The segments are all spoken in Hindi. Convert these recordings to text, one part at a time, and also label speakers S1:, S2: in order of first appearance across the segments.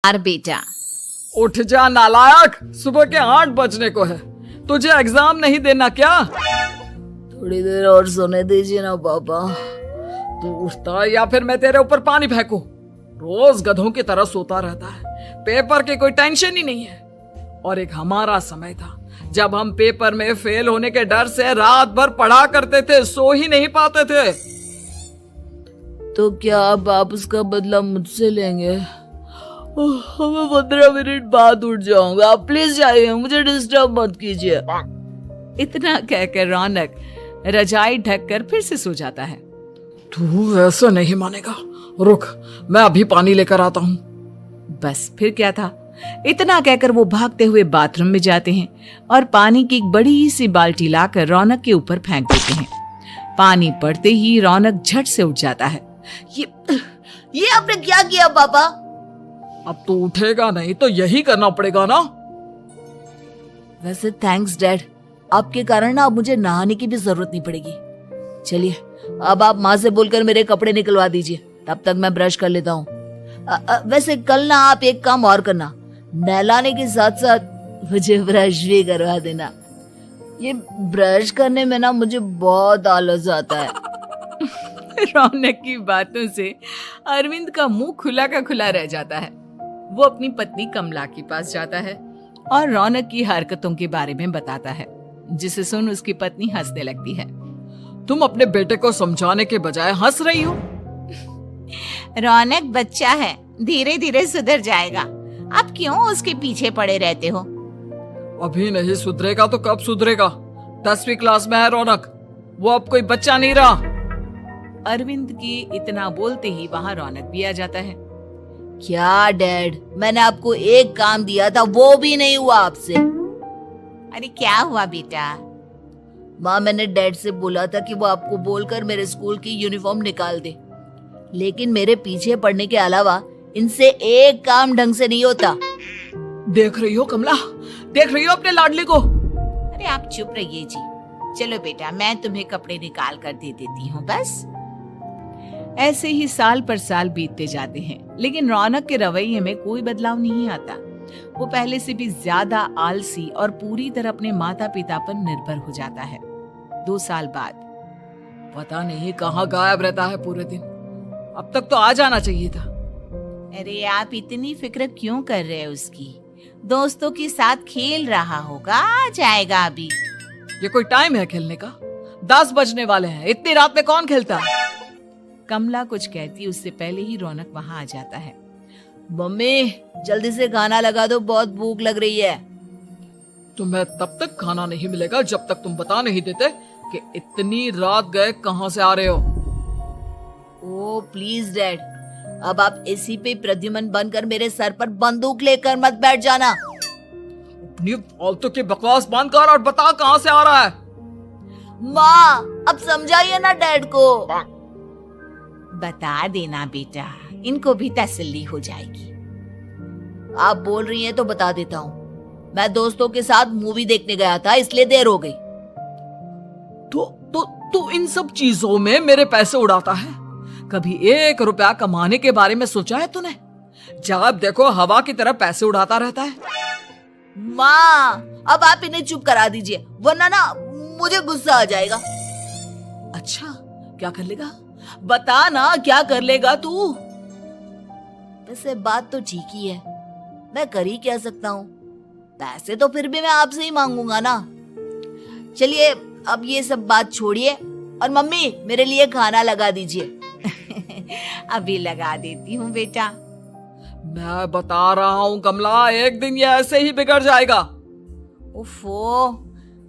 S1: यार बेटा,
S2: उठ जा नालायक, सुबह के 8 बजने को है। तुझे एग्जाम नहीं देना क्या?
S3: थोड़ी देर और सोने दीजिए ना पापा।
S2: तू उठता या फिर मैं तेरे ऊपर पानी फेंकूं? रोज गधों की तरह सोता रहता है, पेपर की कोई टेंशन ही नहीं है। और एक हमारा समय था जब हम पेपर में फेल होने के डर से रात भर पढ़ा करते थे, सो ही नहीं पाते थे।
S3: तो क्या आप उसका बदला मुझसे लेंगे? मैं 15 मिनट बाद उठ जाऊंगा, आप प्लीज जाइए, मुझे डिस्टर्ब मत कीजिए।
S1: इतना कहकर रौनक रजाई ढककर फिर से सो जाता है।
S2: तू ऐसा नहीं मानेगा, रुक मैं अभी पानी लेकर आता हूँ।
S1: बस फिर क्या था, इतना कहकर वो भागते हुए बाथरूम में जाते हैं और पानी की एक बड़ी सी बाल्टी लाकर रौनक के ऊपर फेंक देते हैं। पानी पड़ते ही रौनक झट से उठ जाता है।
S3: ये आपने क्या किया पापा?
S2: अब तू उठेगा नहीं तो यही करना पड़ेगा ना।
S3: वैसे थैंक्स डैड, आपके कारण ना अब मुझे नहाने की भी जरूरत नहीं पड़ेगी। चलिए अब आप माँ से बोलकर मेरे कपड़े निकलवा दीजिए, तब तक मैं ब्रश कर लेता हूँ। वैसे कल ना आप एक काम और करना, नहलाने के साथ साथ मुझे ब्रश भी करवा देना। ये ब्रश करने में ना मुझे बहुत आलस आता है।
S1: रौनक की बातों से अरविंद का मुंह खुला का खुला रह जाता है। वो अपनी पत्नी कमला के पास जाता है और रौनक की हरकतों के बारे में बताता है, जिसे सुन उसकी पत्नी हंसने लगती है।
S2: तुम अपने बेटे को समझाने के बजाय हंस रही हो।
S1: रौनक बच्चा है, धीरे धीरे सुधर जाएगा। आप क्यों उसके पीछे पड़े रहते हो?
S2: अभी नहीं सुधरेगा तो कब सुधरेगा? 10वीं क्लास में है रौनक, वो अब कोई बच्चा नहीं रहा।
S1: अरविंद की इतना बोलते ही वहाँ रौनक भी आ जाता है।
S3: क्या डैड, मैंने आपको एक काम दिया था, वो भी नहीं हुआ आपसे।
S1: अरे क्या हुआ बेटा?
S3: माँ, मैंने डैड से बोला था कि वो आपको बोलकर मेरे स्कूल की यूनिफॉर्म निकाल दे, लेकिन मेरे पीछे पड़ने के अलावा इनसे एक काम ढंग से नहीं होता।
S2: देख रही हो कमला, देख रही हो अपने लाडले को?
S1: अरे आप चुप रहिए जी। चलो बेटा, मैं तुम्हें कपड़े निकाल कर दे देती हूँ। बस ऐसे ही साल पर साल बीतते जाते हैं, लेकिन रौनक के रवैये में कोई बदलाव नहीं आता। वो पहले से भी ज्यादा आलसी और पूरी तरह अपने माता पिता पर निर्भर हो जाता है। 2 साल बाद
S2: पता नहीं कहाँ गायब रहता है पूरे दिन, अब तक तो आ जाना चाहिए था।
S1: अरे आप इतनी फिक्र क्यों कर रहे हैं उसकी? दोस्तों के साथ खेल रहा होगा, आ जाएगा अभी।
S2: ये कोई टाइम है खेलने का? 10 बजने वाले हैं, इतनी रात में कौन खेलता है?
S1: कमला कुछ कहती उससे पहले ही रौनक वहाँ आ जाता है।
S3: मम्मी जल्दी से खाना लगा दो, बहुत भूख लग रही है।
S2: तुम्हें तब तक खाना नहीं मिलेगा जब तक तुम बता नहीं देते कि इतनी रात गए कहाँ से आ रहे हो।
S3: ओ प्लीज डैड, अब आप एसी पे प्रद्युमन बनकर मेरे सर पर बंदूक लेकर मत बैठ जाना।
S2: अपनी फालतू की बकवास बंद कर और बता कहाँ से आ रहा है।
S3: माँ अब समझाइए ना डैड को।
S1: बता देना बेटा, इनको भी तसल्ली हो जाएगी।
S3: आप बोल रही हैं तो बता देता हूँ, मैं दोस्तों के साथ मूवी देखने गया था, इसलिए देर हो गई।
S2: तो इन सब चीजों में मेरे पैसे उड़ाता है। कभी 1 रुपया कमाने के बारे में सोचा है तूने? जब देखो हवा की तरह पैसे उड़ाता रहता है।
S3: माँ अब आप इन्हें चुप करा दीजिए, वरना ना मुझे गुस्सा आ जाएगा।
S2: अच्छा क्या कर लेगा? बता ना क्या कर लेगा तू?
S3: वैसे बात तो ठीक ही है, मैं कर ही क्या सकता हूँ। पैसे तो फिर भी मैं आपसे ही मांगूंगा ना। चलिए अब ये सब बात छोड़िए और मम्मी मेरे लिए खाना लगा दीजिए।
S1: अभी लगा देती हूँ बेटा।
S2: मैं बता रहा हूँ कमला, एक दिन ये ऐसे ही बिगड़ जाएगा।
S1: उफ़ो,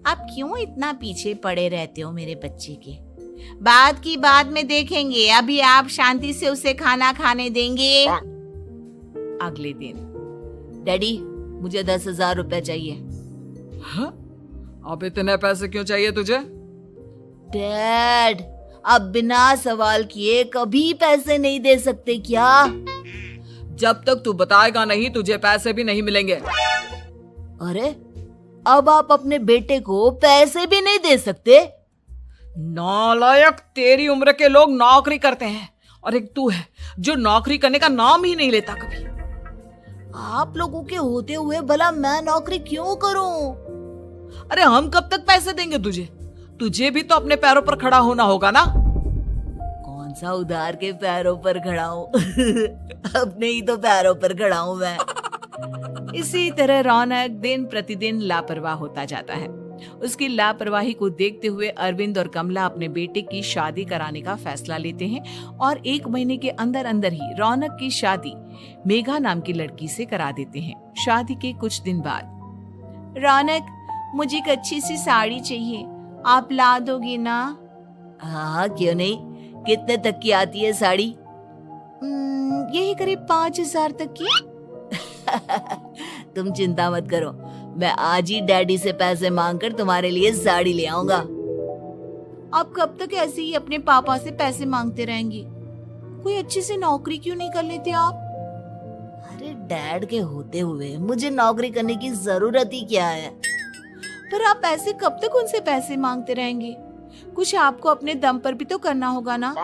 S1: आप क्यों इतना पीछे पड़े रहते हो मेरे बच्चे के? बात की बाद में देखेंगे, अभी आप शांति से उसे खाना खाने देंगे। अगले दिन
S3: डैडी मुझे 10,000 रुपए चाहिए।
S2: हाँ? अब इतने पैसे क्यों चाहिए तुझे?
S3: डैड आप बिना सवाल किए कभी पैसे नहीं दे सकते क्या?
S2: जब तक तू बताएगा नहीं तुझे पैसे भी नहीं मिलेंगे।
S3: अरे अब आप अपने बेटे को पैसे भी नहीं दे सकते?
S2: नालायक, तेरी उम्र के लोग नौकरी करते हैं और एक तू है जो नौकरी करने का नाम ही नहीं लेता कभी।
S3: आप लोगों के होते हुए भला मैं नौकरी क्यों करूं?
S2: अरे हम कब तक पैसे देंगे तुझे? तुझे भी तो अपने पैरों पर खड़ा होना होगा ना।
S3: कौन सा उधार के पैरों पर खड़ा हूं? अपने ही तो पैरों पर खड़ा हूं मैं।
S1: इसी तरह रौनक दिन प्रतिदिन लापरवाह होता जाता है। उसकी लापरवाही को देखते हुए अरविंद और कमला अपने बेटे की शादी कराने का फैसला लेते हैं और 1 महीने के अंदर अंदर ही रौनक की शादी मेघा नाम की लड़की से करा देते हैं। शादी के कुछ दिन बाद,
S3: रौनक, मुझे एक अच्छी सी साड़ी चाहिए, आप ला दोगे ना? हाँ, क्यों नहीं। कितने तक की आती है साड़ी? यही करीब 5,000 तक की। तुम चिंता मत करो, मैं आज ही डैडी से पैसे मांगकर तुम्हारे लिए साड़ी ले आऊंगा। आप कब तक ऐसे ही अपने पापा से पैसे मांगते रहेंगी? कोई अच्छी सी नौकरी क्यों नहीं कर लेते आप? अरे डैड के होते हुए मुझे नौकरी करने की जरूरत ही क्या है? पर आप ऐसे कब तक उनसे पैसे मांगते रहेंगे? कुछ आपको अपने दम पर भी तो करना होगा ना।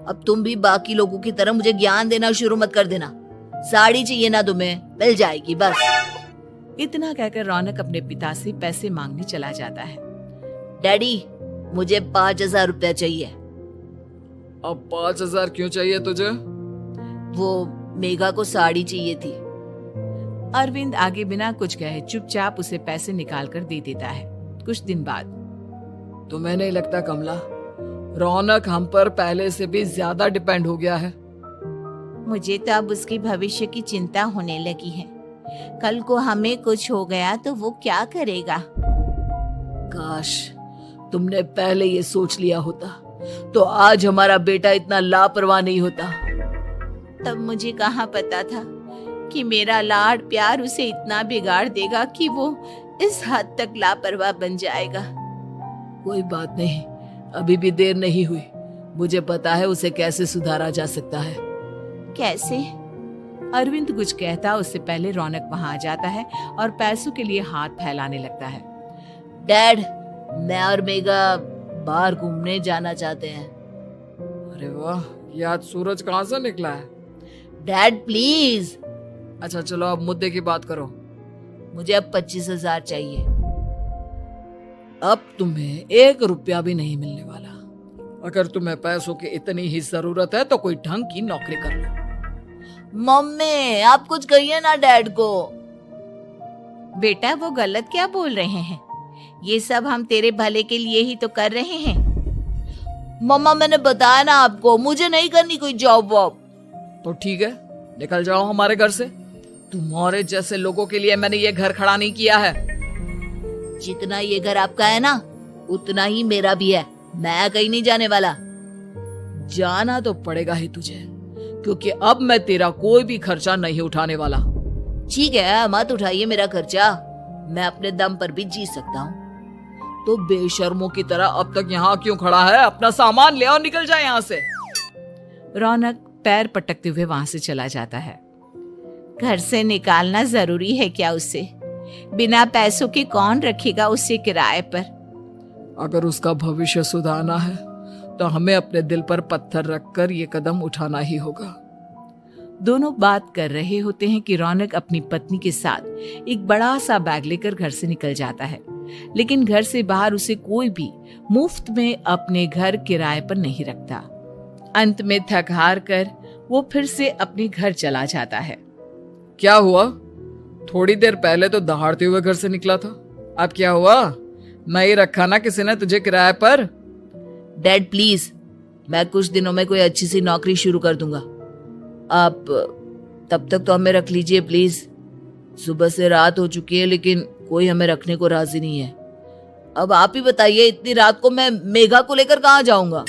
S3: अब तुम भी बाकी लोगों की तरह मुझे ज्ञान देना शुरू मत कर देना। साड़ी चाहिए ना तुम्हें, मिल जाएगी बस।
S1: इतना कहकर रौनक अपने पिता से पैसे मांगने चला जाता है।
S3: डैडी, मुझे 5,000 रुपया चाहिए।
S2: अब 5,000 क्यों चाहिए तुझे?
S3: वो मेघा को साड़ी चाहिए थी।
S1: अरविंद आगे बिना कुछ कहे चुपचाप उसे पैसे निकाल कर दे देता है। कुछ दिन बाद,
S2: तुम्हें नहीं लगता कमला, रौनक हम पर पहले से भी ज्यादा डिपेंड हो गया है?
S3: मुझे तो अब उसकी भविष्य की चिंता होने लगी है। कल को हमें कुछ हो गया तो वो क्या करेगा? काश तुमने पहले ये सोच लिया होता तो आज हमारा बेटा इतना लापरवाह नहीं होता। तब मुझे कहाँ पता था कि मेरा लाड प्यार उसे इतना बिगाड़ देगा कि वो इस हद तक लापरवाह बन जाएगा। कोई बात नहीं, अभी भी देर नहीं हुई। मुझे पता है उसे कैसे सुधारा जा सकता है। कैसे?
S1: अरविंद कुछ कहता उससे पहले रौनक वहां आ जाता है और पैसों के लिए हाथ फैलाने लगता है।
S3: डैड, मैं और मेघा बाहर घूमने जाना चाहते हैं।
S2: अरे वाह, ये आज सूरज कहाँ से निकला है?
S3: Dad please.
S2: अच्छा चलो अब मुद्दे की बात करो।
S3: मुझे अब 25,000 चाहिए।
S2: अब तुम्हें 1 रुपया भी नहीं मिलने वाला। अगर तुम्हें पैसों की इतनी ही जरूरत है तो कोई ढंग की नौकरी कर लो।
S3: मम्मी, आप कुछ कहिए ना डैड को।
S1: बेटा, वो गलत क्या बोल रहे हैं? ये सब हम तेरे भले के लिए ही तो कर रहे हैं।
S3: मम्मा, मैंने बताया ना आपको, मुझे नहीं करनी कोई जॉब वॉब।
S2: तो ठीक है, निकल जाओ हमारे घर से। तुम्हारे जैसे लोगों के लिए मैंने ये घर खड़ा नहीं किया है।
S3: जितना ये घर आपका है ना, उतना ही मेरा भी है। मैं कहीं नहीं जाने वाला।
S2: जाना तो पड़ेगा ही तुझे, क्योंकि अब मैं तेरा कोई भी खर्चा नहीं उठाने वाला।
S3: ठीक है, मत उठाइए मेरा खर्चा, मैं अपने दम पर भी जी सकता हूँ।
S2: तो बेशर्मों की तरह अब तक यहाँ क्यों खड़ा है? अपना सामान ले और निकल जाए यहाँ से।
S1: रौनक पैर पटकते हुए वहां से चला जाता है।
S3: घर से निकालना जरूरी है क्या उसे? बिना पैसों के कौन रखेगा उसे किराए पर?
S2: अगर उसका भविष्य सुधारना है तो हमें अपने दिल पर पत्थर रखकर ये कदम उठाना ही होगा।
S1: दोनों बात कर रहे होते हैं कि रौनक अपनी पत्नी के साथ एक बड़ा सा बैग लेकर घर से निकल जाता है, लेकिन घर से बाहर उसे कोई भी मुफ्त में अपने घर किराए पर नहीं रखता। अंत में थक हार कर वो फिर से अपने घर चला जाता है।
S2: क्या हुआ? थोड़ी देर पहले तो दहाड़ते हुए घर से निकला था, अब क्या हुआ? नहीं रखा ना किसी ने तुझे किराए पर?
S3: डैड प्लीज, मैं कुछ दिनों में कोई अच्छी सी नौकरी शुरू कर दूंगा। आप तब तक तो हमें रख लीजिए प्लीज। सुबह से रात हो चुकी है लेकिन कोई हमें रखने को राजी नहीं है। अब आप ही बताइए, इतनी रात को मैं मेघा को लेकर कहाँ जाऊंगा?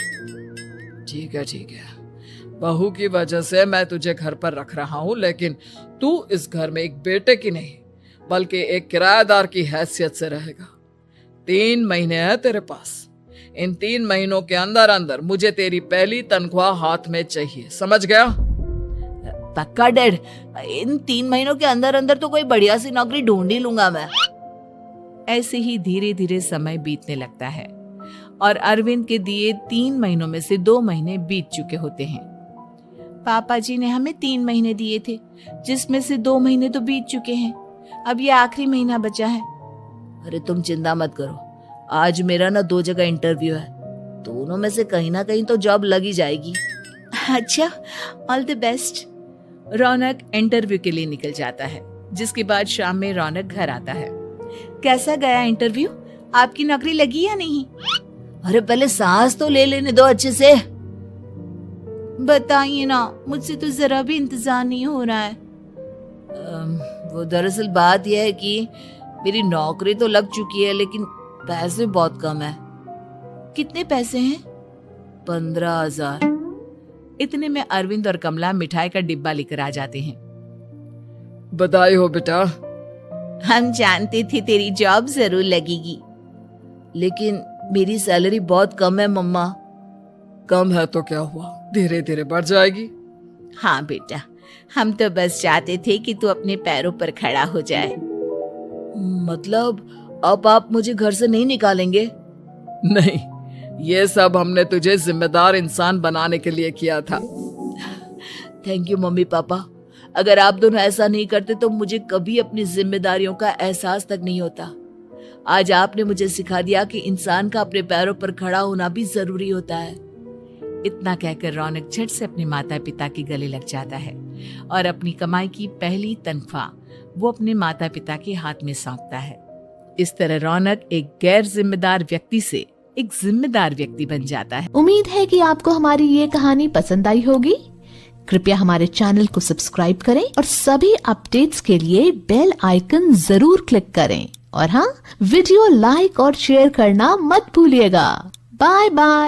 S2: ठीक है ठीक है, बहू की वजह से मैं तुझे घर पर रख रहा हूँ, लेकिन तू इस घर में एक बेटे की नहीं बल्कि एक किराएदार की हैसियत से रहेगा। 3 महीने है तेरे पास। इन 3 महीनों के अंदर अंदर मुझे तेरी पहली तनख्वाह हाथ में चाहिए, समझ गया?
S3: पक्का डैड, इन 3 महीनों के अंदर अंदर तो कोई बढ़िया सी नौकरी ढूंढ ही लूंगा मैं।
S1: ऐसे ही धीरे धीरे समय बीतने लगता है और अरविंद के दिए 3 महीनों में से 2 महीने बीत चुके होते हैं। पापा जी ने हमें 3 महीने दिए थे, जिसमें से 2 महीने तो बीत चुके हैं। अब ये आखिरी महीना बचा है।
S3: अरे तुम चिंता मत करो, आज मेरा ना 2 जगह इंटरव्यू है, दोनों में से कहीं ना कहीं तो जॉब लग ही जाएगी।
S1: अच्छा, all the best. Raunak interview के लिए निकल जाता है, जिसके बाद शाम में रौनक घर आता है। कैसा गया इंटरव्यू? आपकी नौकरी लगी या नहीं?
S3: अरे पहले सांस तो ले लेने दो अच्छे से।
S1: बताइए ना, मुझसे तो जरा भी इंतजार नहीं हो रहा है।
S3: वो दरअसल बात यह है कि मेरी नौकरी तो लग चुकी है, लेकिन पैसे बहुत कम है।
S1: कितने पैसे हैं?
S3: 15,000।
S1: इतने में अरविंद और कमला मिठाई का डिब्बा लेकर आ जाते हैं।
S2: बधाई हो बेटा।
S1: हम जानते थे तेरी जॉब जरूर लगेगी।
S3: लेकिन मेरी सैलरी बहुत कम है मम्मा।
S2: कम है तो क्या हुआ, धीरे धीरे बढ़ जाएगी।
S1: हाँ बेटा, हम तो बस चाहते थे कि तू अपने पैरों पर खड़ा हो जाए।
S3: मतलब अब आप मुझे घर से नहीं निकालेंगे?
S2: नहीं, ये सब हमने तुझे जिम्मेदार इंसान बनाने के लिए किया था।
S3: Thank you mummy papa. अगर आप दोनों ऐसा नहीं करते तो मुझे कभी अपनी जिम्मेदारियों का एहसास तक नहीं होता। आज आपने मुझे सिखा दिया कि इंसान का अपने पैरों पर खड़ा होना भी जरूरी होता है।
S1: इतना कहकर रौनक झट से अपने माता पिता के गले लग जाता है और अपनी कमाई की पहली तनख्वाह वो अपने माता पिता के हाथ में सौंपता है। इस तरह रौनक एक गैर जिम्मेदार व्यक्ति से एक जिम्मेदार व्यक्ति बन जाता है।
S4: उम्मीद है कि आपको हमारी ये कहानी पसंद आई होगी। कृपया हमारे चैनल को सब्सक्राइब करें और सभी अपडेट्स के लिए बेल आइकन जरूर क्लिक करें। और हाँ, वीडियो लाइक और शेयर करना मत भूलिएगा। Bye bye.